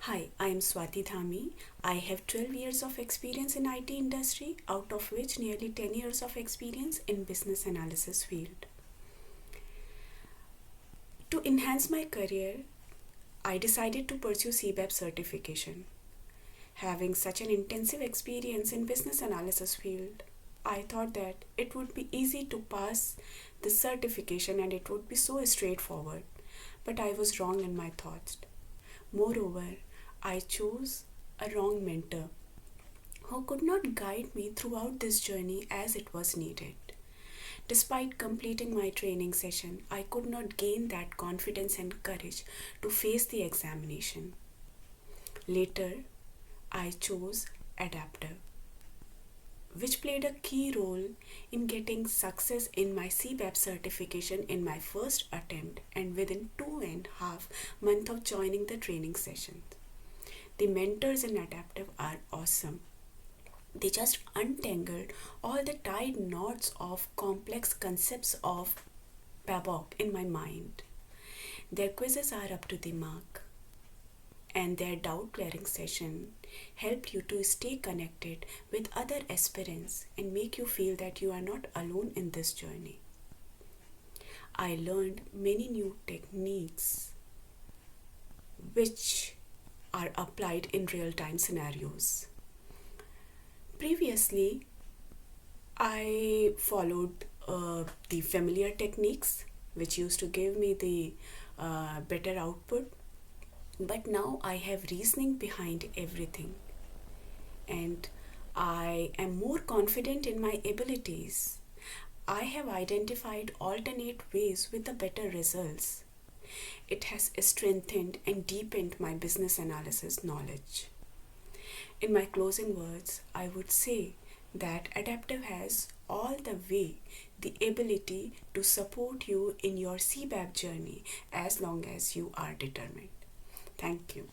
Hi, I am Swati Dhami. I have 12 years of experience in IT industry, out of which nearly 10 years of experience in business analysis field. To enhance my career, I decided to pursue CBAP certification. Having such an intensive experience in business analysis field, I thought that it would be easy to pass this certification and it would be so straightforward. But I was wrong in my thoughts. Moreover, I chose a wrong mentor who could not guide me throughout this journey as it was needed. Despite completing my training session, I could not gain that confidence and courage to face the examination. Later, I chose adaptive, which played a key role in getting success in my CBAP certification in my first attempt and within 2.5 months of joining the training session. The mentors in adaptive are awesome. They just untangled all the tied knots of complex concepts of BABOK in my mind. Their quizzes are up to the mark, and their doubt clearing session help you to stay connected with other aspirants and make you feel that you are not alone in this journey. I learned many new techniques which are applied in real time scenarios. Previously, I followed the familiar techniques which used to give me the better output, but now I have reasoning behind everything and I am more confident in my abilities. I have identified alternate ways with the better results. It has strengthened and deepened my business analysis knowledge. In my closing words, I would say that adaptive has all the way the ability to support you in your CBAP journey as long as you are determined. Thank you.